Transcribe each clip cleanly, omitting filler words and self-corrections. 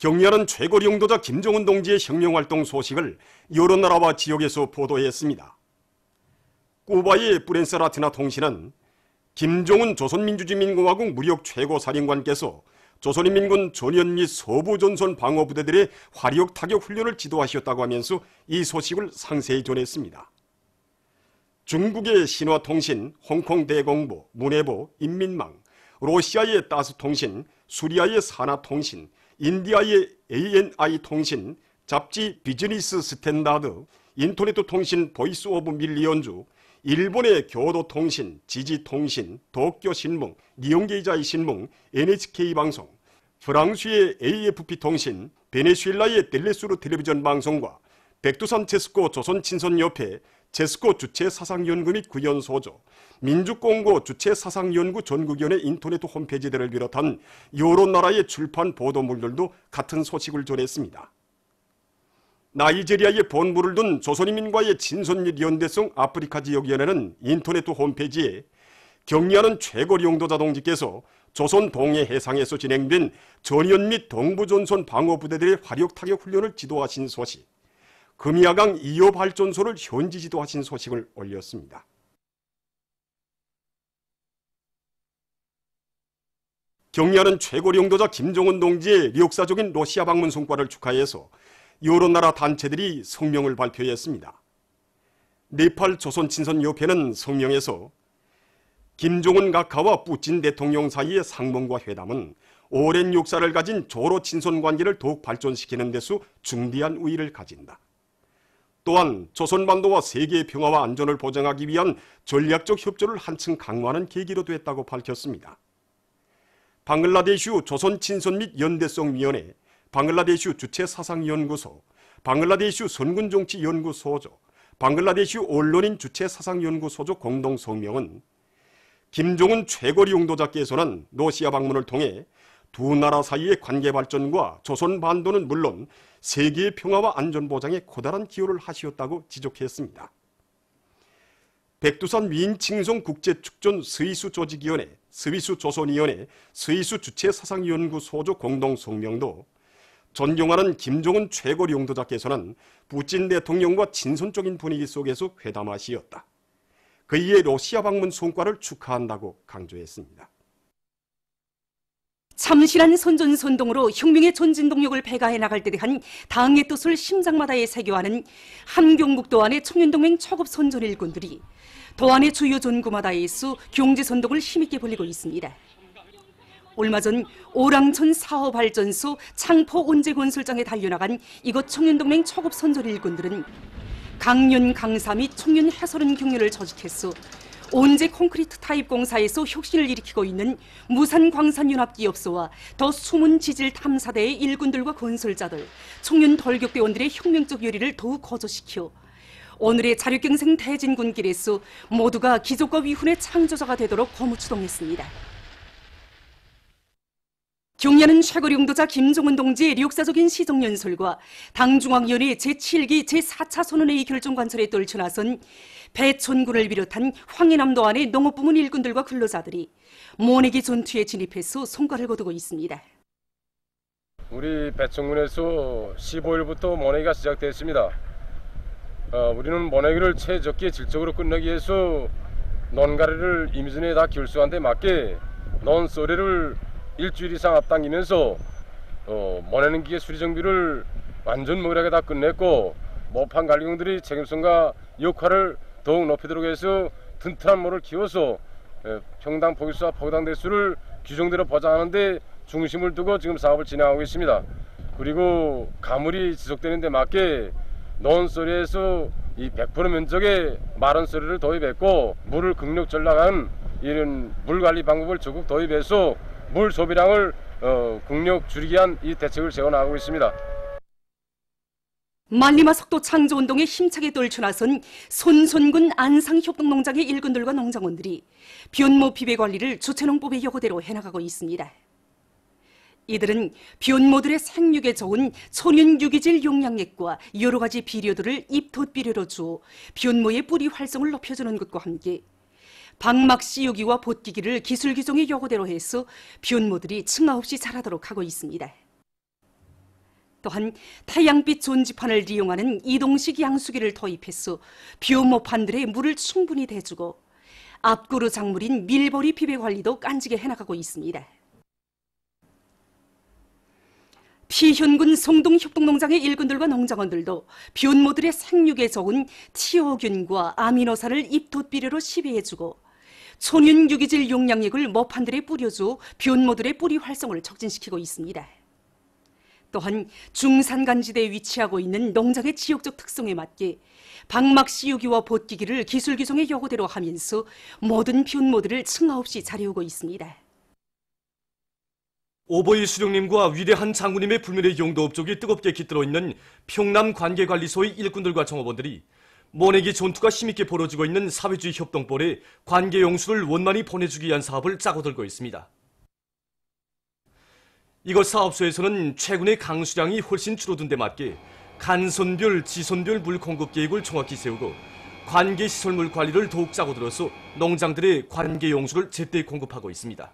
격려하는 최고 용도자 김정은 동지의 혁명활동 소식을 여러 나라와 지역에서 보도했습니다. 쿠바의 프렌스라티나 통신은 김정은 조선민주주의인민공화국 무력 최고사령관께서 조선인민군 전현 및 서부 전선 방어부대들의 화력 타격 훈련을 지도하셨다고 하면서 이 소식을 상세히 전했습니다. 중국의 신화통신, 홍콩 대공보, 문해보, 인민망, 러시아의 따스통신, 수리아의 사나통신, 인디아의 ANI 통신, 잡지 비즈니스 스탠다드, 인터넷 통신 보이스 오브 밀리언즈, 일본의 교도통신, 지지통신, 도쿄신문, 니혼게이자이 신문, NHK 방송, 프랑스의 AFP 통신, 베네수엘라의 텔레수르 텔레비전 방송과 백두산 체스코 조선친선협회, 체스코 주체사상연구 및 구현소조, 민주공고 주체사상연구 전국위원회 인터넷 홈페이지들을 비롯한 여러 나라의 출판 보도물들도 같은 소식을 전했습니다. 나이지리아의 본부를 둔 조선인민과의 친선 및 연대성 아프리카 지역위원회는 인터넷 홈페이지에 격려하는 최고 용도자 동지께서 조선 동해 해상에서 진행된 전현 및 동부전선 방어부대들의 화력 타격 훈련을 지도하신 소식, 금이야강 2호 발전소를 현지 지도하신 소식을 올렸습니다. 격려하는 최고 용도자 김정은 동지의 역사적인 러시아 방문 성과를 축하해서 여러 나라 단체들이 성명을 발표했습니다. 네팔 조선친선협회는 성명에서 김정은 각하와 푸틴 대통령 사이의 상봉과 회담은 오랜 역사를 가진 조로 친선 관계를 더욱 발전시키는 데서 중대한 의의를 가진다. 또한 조선반도와 세계의 평화와 안전을 보장하기 위한 전략적 협조를 한층 강화하는 계기로 됐다고 밝혔습니다. 방글라데슈 조선친선 및 연대성위원회, 방글라데슈 주체사상연구소, 방글라데슈 선군정치연구소조, 방글라데슈 언론인 주체사상연구소조 공동성명은 김정은 최고 용도자께서는 러시아 방문을 통해 두 나라 사이의 관계 발전과 조선 반도는 물론 세계의 평화와 안전 보장에 커다란 기여를 하시었다고 지적했습니다. 백두산 위인칭송 국제축전 스위스 조직위원회, 스위스 조선위원회, 스위스 주체사상연구소조 공동성명도 존경하는 김정은 최고 용도자께서는 푸틴 대통령과 친선적인 분위기 속에서 회담하시었다. 그이의 러시아 방문 성과를 축하한다고 강조했습니다. 참신한 선전선동으로 혁명의 전진동력을 배가해 나갈 때 대한 당의 뜻을 심장마다에 새겨하는 함경북도 안의 청년동맹 초급 선전 일꾼들이 도안의 주요 전구마다에서 경제선동을 힘있게 벌이고 있습니다. 얼마 전 오랑천 사업발전소 창포 온재건설장에 달려나간 이곳 청년동맹 초급 선전 일꾼들은 강연 강사 및 청년 해설은 경륜을 조직했어 온재 콘크리트 타입 공사에서 혁신을 일으키고 있는 무산광산연합기업소와 더 숨은 지질 탐사대의 일꾼들과 건설자들, 청년 돌격대원들의 혁명적 열의를 더욱 거저시켜 오늘의 자력경생 대진군길에서 모두가 기적과 위훈의 창조자가 되도록 고무추동했습니다. 격려하는 최고 용도자 김정은 동지의 역사적인 시정연설과 당중앙위원회 제7기 제4차 선언회의 결정관철에 떨쳐나선 배천군을 비롯한 황해남도 안의 농업부문 일꾼들과 근로자들이 모내기 전투에 진입해서 성과를 거두고 있습니다. 우리 배천군에서 15일부터 모내기가 시작됐습니다. 우리는 모내기를 최적기에 질적으로 끝내기 위해서 논가리를 이미 다 결수한 데 맞게 논소래를 일주일 이상 앞당기면서 모내는 기계 수리 정비를 완전 무결하게 다 끝냈고 모판 관리공들이 책임성과 역할을 더욱 높이도록 해서 튼튼한 모를 키워서 평당 포기수와 포기당 대수를 규정대로 보장하는 데 중심을 두고 지금 사업을 진행하고 있습니다. 그리고 가물이 지속되는 데 맞게 논소리에서 이 100% 면적의 마른 소리를 도입했고 물을 극력 전락한 이런 물관리 방법을 적극 도입해서 물 소비량을 극력 줄이기 위한 이 대책을 세워나가고 있습니다. 만리마 석도 창조운동에 힘차게 떨쳐나선 손손군 안상협동농장의 일꾼들과 농장원들이 변모 비배 관리를 주체농법의 요구대로 해나가고 있습니다. 이들은 변모들의 생육에 좋은 천연 유기질 용량액과 여러 가지 비료들을 입덧비료로 주어 변모의 뿌리 활성을 높여주는 것과 함께 방막 씌우기와 벗기기를 기술 규정의 요구대로 해서 변모들이 측마 없이 자라도록 하고 있습니다. 또한 태양빛 존지판을 이용하는 이동식 양수기를 도입해서 뷰모판들에 물을 충분히 대주고 앞구르 작물인 밀보리 비배 관리도 깐지게 해나가고 있습니다. 피현군 송동협동농장의 일꾼들과 농장원들도 뷰모들의 생육에 좋은 티오균과 아미노산을 입덧비료로 시비해주고 천연 유기질 용량액을 모판들에 뿌려줘 뷰모들의 뿌리 활성을 촉진시키고 있습니다. 또한 중산간지대에 위치하고 있는 농장의 지역적 특성에 맞게 방막 씌우기와 벗기기를 기술 규정의 요구대로 하면서 모든 뷰모들을 층하 없이 자리우고 있습니다. 오보이 수령님과 위대한 장군님의 불멸의 용도 업적이 뜨겁게 깃들어 있는 평남 관계관리소의 일꾼들과 정업원들이 모내기 전투가 힘있게 벌어지고 있는 사회주의 협동벌에 관계 용수를 원만히 보내주기 위한 사업을 짜고 들고 있습니다. 이것 사업소에서는 최근에 강수량이 훨씬 줄어든 데 맞게 간선별, 지선별 물 공급 계획을 정확히 세우고 관계시설물 관리를 더욱 짜고 들어서 농장들의 관계 용수를 제때 공급하고 있습니다.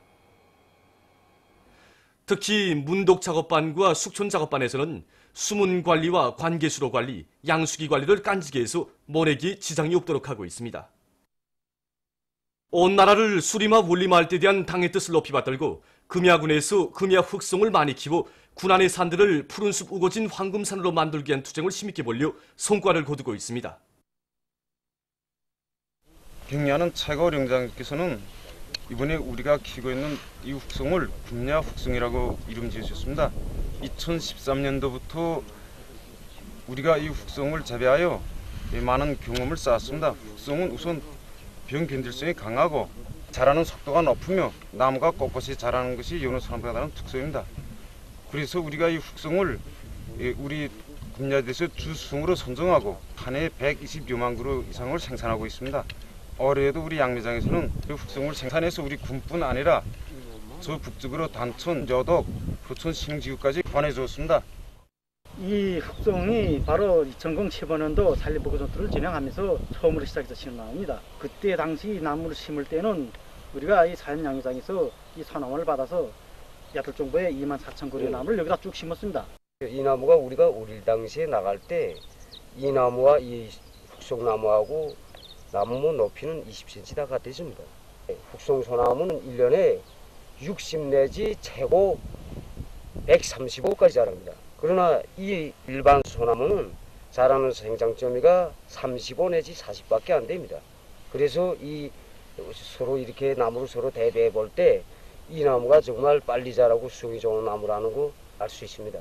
특히 문독 작업반과 숙촌 작업반에서는 수문 관리와 관계수로 관리, 양수기 관리를 깐지게 해서 모내기에 지장이 없도록 하고 있습니다. 온 나라를 수리마 원리마을 때 대한 당의 뜻을 높이 받들고 금야군에서 금야 흑송을 많이 키워 군안의 산들을 푸른숲 우거진 황금산으로 만들기 위한 투쟁을 힘있게 벌려 성과를 거두고 있습니다. 경리하는 최고령장께서는 이번에 우리가 키우고 있는 이 흑송을 금야 흑송이라고 이름 지으셨습니다. 2013년도부터 우리가 이 흑송을 재배하여 많은 경험을 쌓았습니다. 흑송은 우선 병 견딜성이 강하고 자라는 속도가 높으며 나무가 꼿꼿이 자라는 것이 여느 사람보다 다른 특성입니다. 그래서 우리가 이 흑송을 우리 금야대에서 주승으로 선정하고 한 해에 120여만 그루 이상을 생산하고 있습니다. 올해에도 우리 양매장에서는 그 흑송을 생산해서 우리 군뿐 아니라 저 북쪽으로 단천, 여덕, 포천, 신지구까지 보내주었습니다. 이 흑송이 바로 전공 7번년도 산림보호 전투를 진행하면서 처음으로 시작해서 심어나옵니다. 그때 당시 나무를 심을 때는 우리가 이 사연 양매장에서 이 산화원을 받아서 야들정보에 24,000그루의 나무를 여기다 쭉 심었습니다. 이 나무가 우리가 어릴 당시에 나갈 때 이 나무와 이 흑송나무하고 나무 높이는 20cm 다 같았습니다. 흑송소나무는 1년에 60 내지 최고 135까지 자랍니다. 그러나 이 일반 소나무는 자라는 생장점이가 35 내지 40밖에 안 됩니다. 그래서 이 서로 이렇게 나무를 서로 대비해 볼 때 이 나무가 정말 빨리 자라고 수용이 좋은 나무라는 거 알 수 있습니다.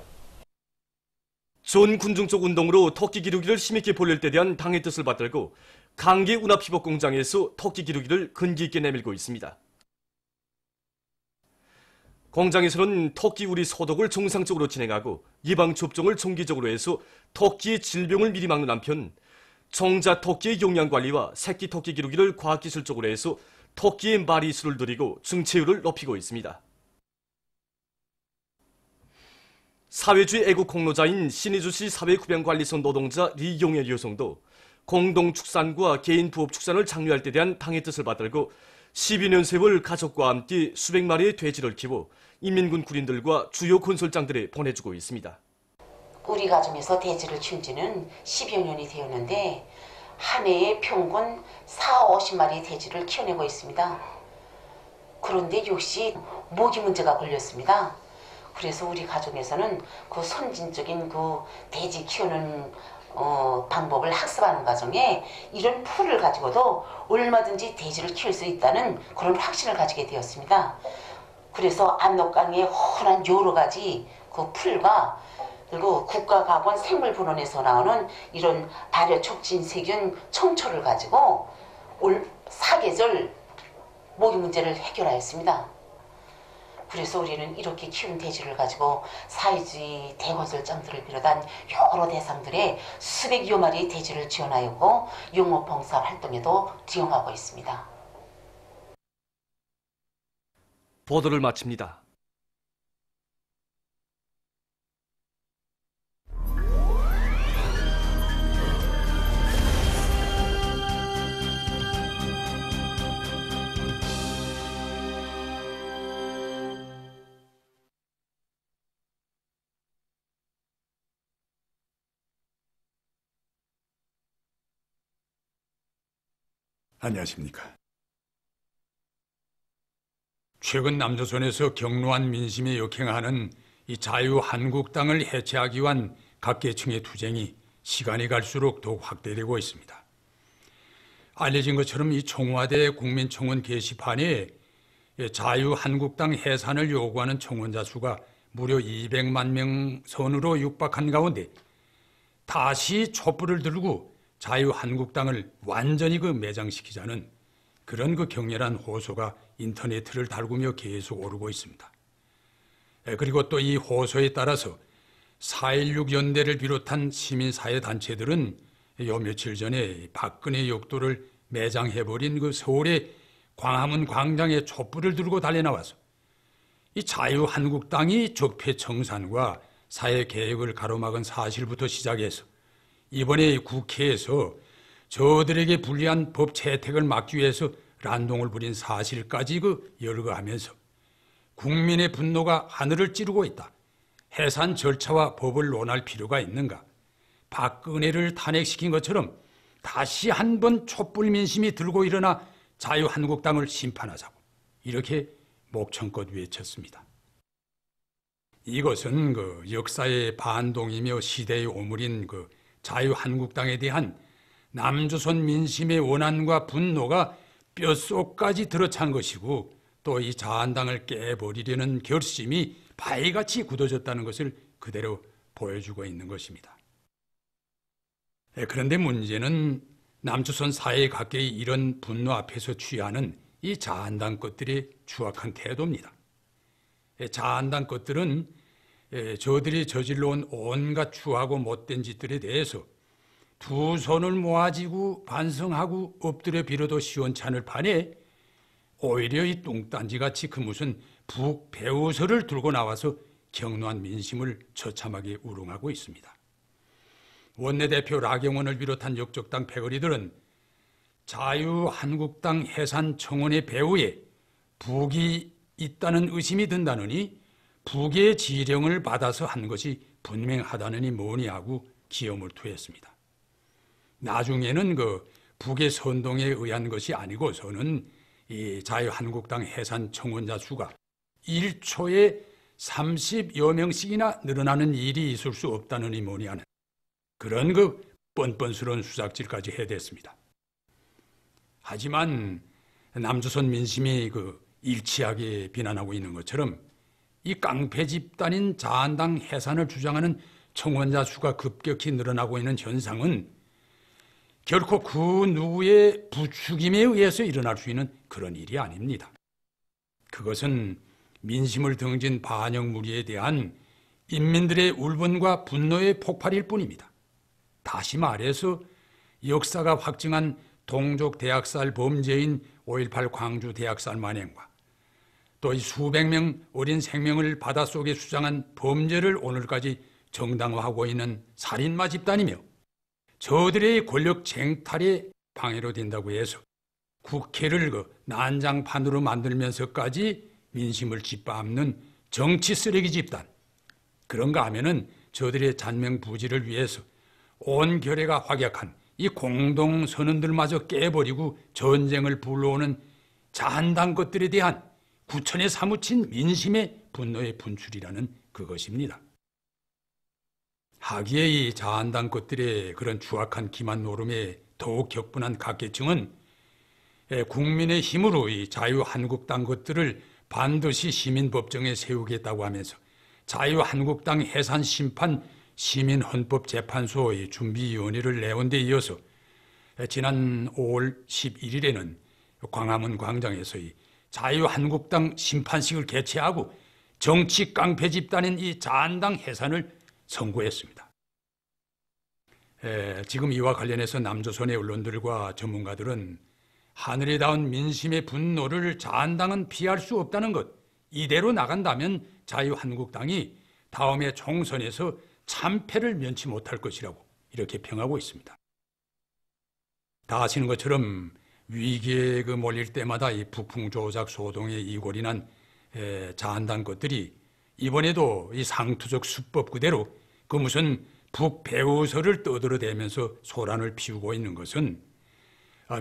전 군중적 운동으로 토끼 기르기를 힘있게 벌릴 때 대한 당의 뜻을 받들고 강계 운합피복 공장에서 토끼 기르기를 근기 있게 내밀고 있습니다. 공장에서는 토끼 우리 소독을 정상적으로 진행하고 예방 접종을 정기적으로 해서 토끼의 질병을 미리 막는 한편 정자 토끼의 용량 관리와 새끼 토끼 기르기를 과학기술적으로 해서 토끼의 마리수를 늘리고 증체율을 높이고 있습니다. 사회주의 애국 공로자인 신의주시 사회구병관리소 노동자 리용의 여성도 공동축산과 개인 부업 축산을 장려할 때 대한 당의 뜻을 받들고 12년 세월 가족과 함께 수백 마리의 돼지를 키워 인민군 군인들과 주요 건설장들에 보내주고 있습니다. 우리 가정에서 돼지를 키운 지는 10여 년이 되었는데 한 해에 평균 40~50마리의 돼지를 키워내고 있습니다. 그런데 역시 모기 문제가 걸렸습니다. 그래서 우리 가족에서는 그 선진적인 그 돼지 키우는 방법을 학습하는 과정에 이런 풀을 가지고도 얼마든지 돼지를 키울 수 있다는 그런 확신을 가지게 되었습니다. 그래서 압록강에 흔한 여러 가지 그 풀과 그리고 국가과학원 생물분원에서 나오는 이런 발효 촉진 세균 청초를 가지고 올 사계절 모기 문제를 해결하였습니다. 그래서 우리는 이렇게 키운 돼지를 가지고 사회주의 대건설장들을 비롯한 여러 대상들의 수백여 마리의 돼지를 지원하였고 용업봉사 활동에도 지원하고 있습니다. 보도를 마칩니다. 안녕하십니까. 최근 남조선에서 격노한 민심에 역행하는 이 자유한국당을 해체하기 위한 각계층의 투쟁이 시간이 갈수록 더욱 확대되고 있습니다. 알려진 것처럼 이 청와대 국민청원 게시판에 자유한국당 해산을 요구하는 청원자 수가 무려 200만 명 선으로 육박한 가운데 다시 촛불을 들고 자유한국당을 완전히 매장시키자는 그런 격렬한 호소가 인터넷을 달구며 계속 오르고 있습니다. 그리고 또 이 호소에 따라서 4.16 연대를 비롯한 시민사회 단체들은 요 며칠 전에 박근혜 욕도를 매장해버린 서울의 광화문 광장에 촛불을 들고 달려나와서 이 자유한국당이 적폐청산과 사회개혁을 가로막은 사실부터 시작해서 이번에 국회에서 저들에게 불리한 법 채택을 막기 위해서 난동을 부린 사실까지 열거하면서 국민의 분노가 하늘을 찌르고 있다. 해산 절차와 법을 논할 필요가 있는가? 박근혜를 탄핵시킨 것처럼 다시 한번 촛불 민심이 들고 일어나 자유한국당을 심판하자고 이렇게 목청껏 외쳤습니다. 이것은 역사의 반동이며 시대의 오물인 자유한국당에 대한 남조선 민심의 원한과 분노가 뼛속까지 들어찬 것이고 또 이 자한당을 깨버리려는 결심이 바위같이 굳어졌다는 것을 그대로 보여주고 있는 것입니다. 그런데 문제는 남조선 사회 각계의 이런 분노 앞에서 취하는 이 자한당 것들의 추악한 태도입니다. 자한당 것들은 저들이 저질러온 온갖 추하고 못된 짓들에 대해서 두 손을 모아지고 반성하고 엎드려 빌어도 시원찮을 판에 오히려 이 뚱딴지같이 무슨 북배우설을 들고 나와서 격노한 민심을 처참하게 우롱하고 있습니다. 원내대표 라경원을 비롯한 역적당 패거리들은 자유한국당 해산 청원의 배후에 북이 있다는 의심이 든다느니 북의 지령을 받아서 한 것이 분명하다느니 뭐니 하고 기염을 토했습니다. 나중에는 북의 선동에 의한 것이 아니고서는 이 자유한국당 해산 청원자 수가 1초에 30여 명씩이나 늘어나는 일이 있을 수 없다느니 뭐니 하는 그런 뻔뻔스러운 수작질까지 해댔습니다. 하지만 남조선 민심이 일치하게 비난하고 있는 것처럼 이 깡패 집단인 자한당 해산을 주장하는 청원자 수가 급격히 늘어나고 있는 현상은 결코 그 누구의 부추김에 의해서 일어날 수 있는 그런 일이 아닙니다. 그것은 민심을 등진 반역 무리에 대한 인민들의 울분과 분노의 폭발일 뿐입니다. 다시 말해서 역사가 확증한 동족 대학살 범죄인 5.18 광주 대학살 만행과 또 이 수백 명 어린 생명을 바닷속에 수장한 범죄를 오늘까지 정당화하고 있는 살인마 집단이며 저들의 권력 쟁탈에 방해로 된다고 해서 국회를 난장판으로 만들면서까지 민심을 짓밟는 정치 쓰레기 집단, 그런가 하면은 저들의 잔명부지를 위해서 온 결의가 확약한 이 공동선언들마저 깨버리고 전쟁을 불러오는 자한당 것들에 대한 구천에 사무친 민심의 분노의 분출이라는 그것입니다. 하기에 이 자한당 것들의 그런 추악한 기만 노름에 더욱 격분한 각계층은 국민의 힘으로 이 자유한국당 것들을 반드시 시민법정에 세우겠다고 하면서 자유한국당 해산 심판 시민헌법재판소 준비위원회를 내온 데 이어서 지난 5월 11일에는 광화문 광장에서 이 자유한국당 심판식을 개최하고 정치 깡패 집단인 이 자한당 해산을 선고했습니다. 지금 이와 관련해서 남조선의 언론들과 전문가들은 하늘에 닿은 민심의 분노를 자한당은 피할 수 없다는 것, 이대로 나간다면 자유한국당이 다음에 총선에서 참패를 면치 못할 것이라고 이렇게 평하고 있습니다. 다 아시는 것처럼 위기에 몰릴 때마다 이 북풍조작 소동에 이골이 난 자한당 것들이 이번에도 이 상투적 수법 그대로 무슨 북배우설을 떠들어대면서 소란을 피우고 있는 것은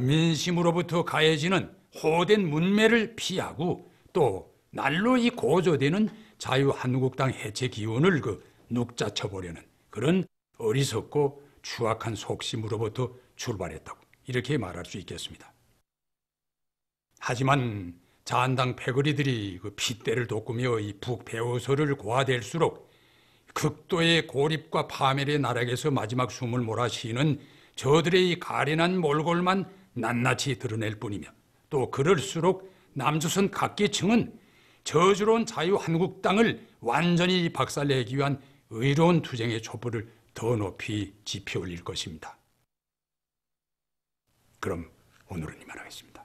민심으로부터 가해지는 호된 문매를 피하고 또 날로 이 고조되는 자유한국당 해체 기운을 눅자쳐보려는 그런 어리석고 추악한 속심으로부터 출발했다고 이렇게 말할 수 있겠습니다. 하지만 자한당 패거리들이 핏대를 돋구며 이 북배후설을 고화될수록 극도의 고립과 파멸의 나락에서 마지막 숨을 몰아쉬는 저들의 이 가련한 몰골만 낱낱이 드러낼 뿐이며 또 그럴수록 남조선 각계층은 저주로운 자유한국당을 완전히 박살내기 위한 의로운 투쟁의 촛불을 더 높이 지펴 올릴 것입니다. 그럼 오늘은 이만하겠습니다.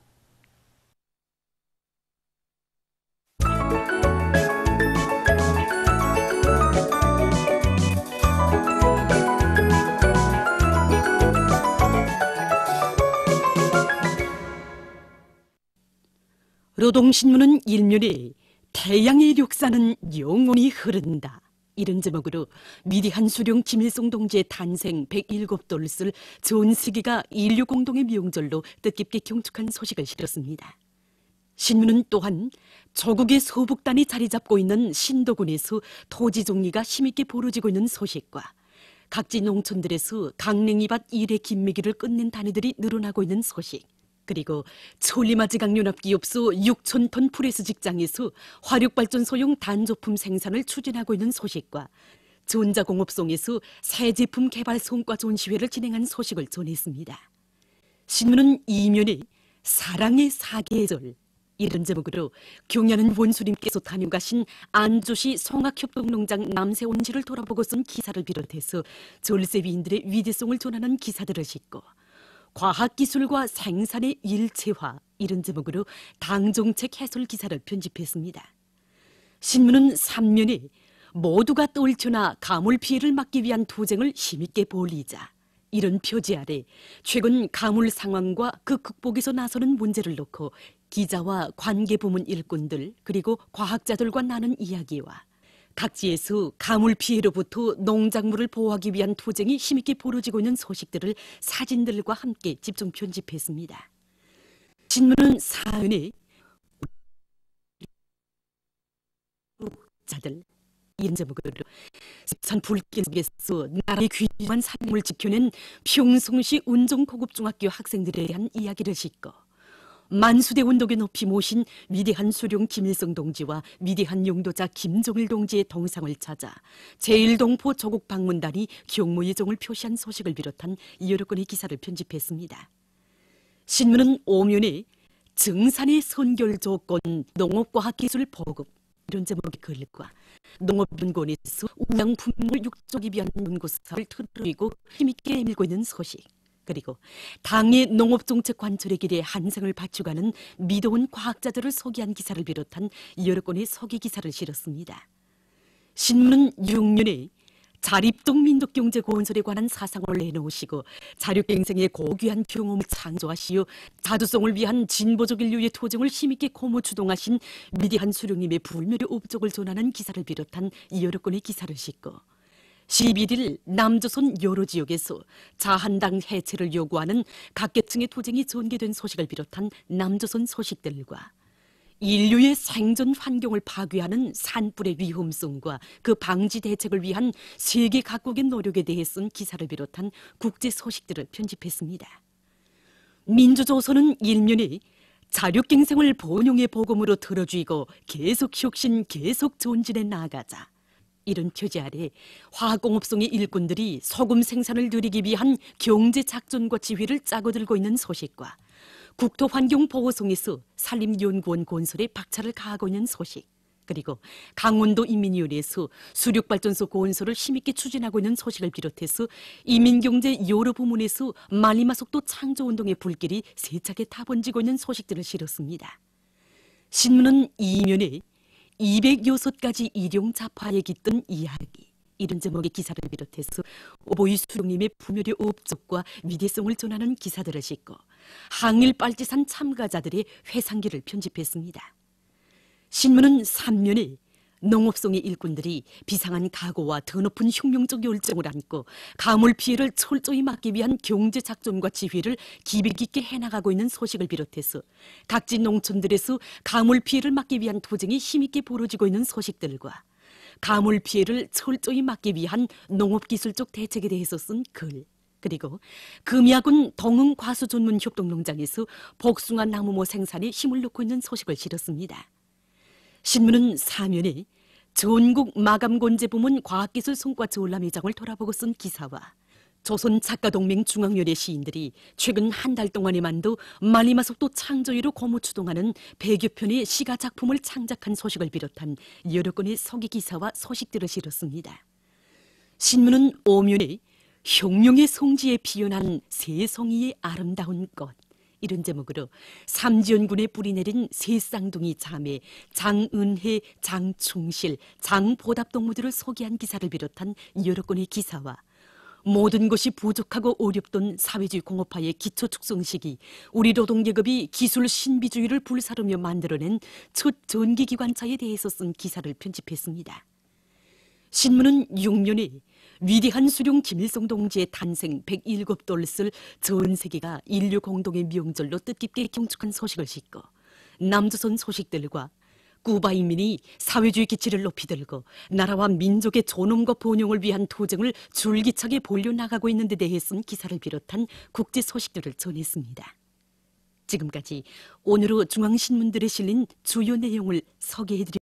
노동신문은 일면에 태양의 역사는 영원히 흐른다, 이런 제목으로 위대한 수령 김일성 동지의 탄생 107돌을 전 세계가 인류 공동의 명절로 뜻깊게 경축한 소식을 실었습니다. 신문은 또한 조국의 서북단이 자리 잡고 있는 신도군에서 토지 정리가 힘있게 벌어지고 있는 소식과 각지 농촌들에서 강냉이밭 일의 김매기를 끝낸 단위들이 늘어나고 있는 소식, 그리고 천리마지강연합기업소 6,000톤 프레스 직장에서 화력발전소용 단조품 생산을 추진하고 있는 소식과 전자공업송에서 새 제품 개발 성과 전시회를 진행한 소식을 전했습니다. 신문은 이면에 사랑의 사계절, 이런 제목으로 경야는 원수님께서 다녀가신 안주시 송악협동농장 남세원지를 돌아보고 쓴 기사를 비롯해서 절세위인들의 위대성을 전하는 기사들을 싣고 과학기술과 생산의 일체화, 이런 제목으로 당정책 해설 기사를 편집했습니다. 신문은 3면에 모두가 떨쳐나 가물 피해를 막기 위한 투쟁을 힘있게 벌이자, 이런 표지 아래 최근 가물 상황과 그 극복에서 나서는 문제를 놓고 기자와 관계부문 일꾼들 그리고 과학자들과 나눈 이야기와 각지에서 가물 피해로부터 농작물을 보호하기 위한 투쟁이 힘있게 벌어지고 있는 소식들을 사진들과 함께 집중 편집했습니다. 신문은 사연에 자들, 이런 제목으로 습산 불길 속에서 나라의 귀한 산림을 지켜낸 평성시 운정고급중학교 학생들에 대한 이야기를 싣고 만수대 운동에 높이 모신 위대한 수령 김일성 동지와 위대한 용도자 김정일 동지의 동상을 찾아 제1동포 조국 방문단이 경무 예정을 표시한 소식을 비롯한 여러 건의 기사를 편집했습니다. 신문은 오면에 증산의 선결 조건, 농업과학기술 보급, 이런 제목의 글과 농업연구원에서 우양품을 육족이 위한 연구사업을 틀어리고 힘있게 밀고 있는 소식, 그리고 당의 농업정책 관철의 길에 한생을 바쳐가는 미도운 과학자들을 소개한 기사를 비롯한 여러 건의 소개 기사를 실었습니다. 신문은 6면에 자립동 민족경제건설에 관한 사상을 내놓으시고 자력갱생의 고귀한 경험을 창조하시어 자주성을 위한 진보적 인류의 투쟁을 힘있게 고무 주동하신 위대한 수령님의 불멸의 업적을 전하는 기사를 비롯한 여러 건의 기사를 싣고 11일 남조선 여러 지역에서 자한당 해체를 요구하는 각계층의 투쟁이 전개된 소식을 비롯한 남조선 소식들과 인류의 생존 환경을 파괴하는 산불의 위험성과 그 방지 대책을 위한 세계 각국의 노력에 대해 쓴 기사를 비롯한 국제 소식들을 편집했습니다. 민주조선은 일면에 자력갱생을 번영의 복음으로 들어주이고 계속 혁신, 계속 전진해 나아가자, 이런 표지 아래 화학공업성의 일꾼들이 소금 생산을 늘리기 위한 경제작전과 지휘를 짜고 들고 있는 소식과 국토환경보호성에서 산림연구원 건설에 박차를 가하고 있는 소식, 그리고 강원도 인민위원회에서 수력발전소 건설을 힘있게 추진하고 있는 소식을 비롯해서 인민경제 여러 부문에서 말리마속도 창조운동의 불길이 세차게 타번지고 있는 소식들을 실었습니다. 신문은 이면에 206가지 일용자파에 깃든 이야기, 이런 제목의 기사를 비롯해서 오보이 수령님의 부멸의 업적과 위대성을 전하는 기사들을 싣고 항일 빨치산 참가자들의 회상기를 편집했습니다. 신문은 3면에 농업성의 일꾼들이 비상한 각오와 더 높은 혁명적 열정을 안고 가물 피해를 철저히 막기 위한 경제 작전과 지휘를 기밀 깊게 해나가고 있는 소식을 비롯해서 각지 농촌들에서 가물 피해를 막기 위한 투쟁이 힘있게 벌어지고 있는 소식들과 가물 피해를 철저히 막기 위한 농업기술적 대책에 대해서 쓴 글, 그리고 금야군 동흥 과수 전문 협동농장에서 복숭아 나무모 생산에 힘을 놓고 있는 소식을 실었습니다. 신문은 사면에 전국 마감곤제부문 과학기술 성과 전람회장을 돌아보고 쓴 기사와 조선작가동맹 중앙연의 시인들이 최근 한 달 동안에만도 말리마속도 창조위로 고무추동하는 100여 편의 시가작품을 창작한 소식을 비롯한 여러 건의 서기 기사와 소식들을 실었습니다. 신문은 오면에 혁명의 성지에 피어난 새송이의 아름다운 꽃, 이런 제목으로 삼지연군에 뿌리 내린 새 쌍둥이 자매 장은혜, 장충실, 장보답 동무들을 소개한 기사를 비롯한 여러 건의 기사와 모든 것이 부족하고 어렵던 사회주의 공업화의 기초 축성식이 우리 노동계급이 기술 신비주의를 불사르며 만들어낸 첫 전기기관차에 대해서 쓴 기사를 편집했습니다. 신문은 6면에 위대한 수령 김일성 동지의 탄생 107돌을 전 세계가 인류 공동의 명절로 뜻깊게 경축한 소식을 싣고 남조선 소식들과 쿠바 인민이 사회주의 기치를 높이 들고 나라와 민족의 존엄과 번영을 위한 투쟁을 줄기차게 벌려나가고 있는 데 대해 쓴 기사를 비롯한 국제 소식들을 전했습니다. 지금까지 오늘의 중앙신문들에 실린 주요 내용을 소개해드렸습니다.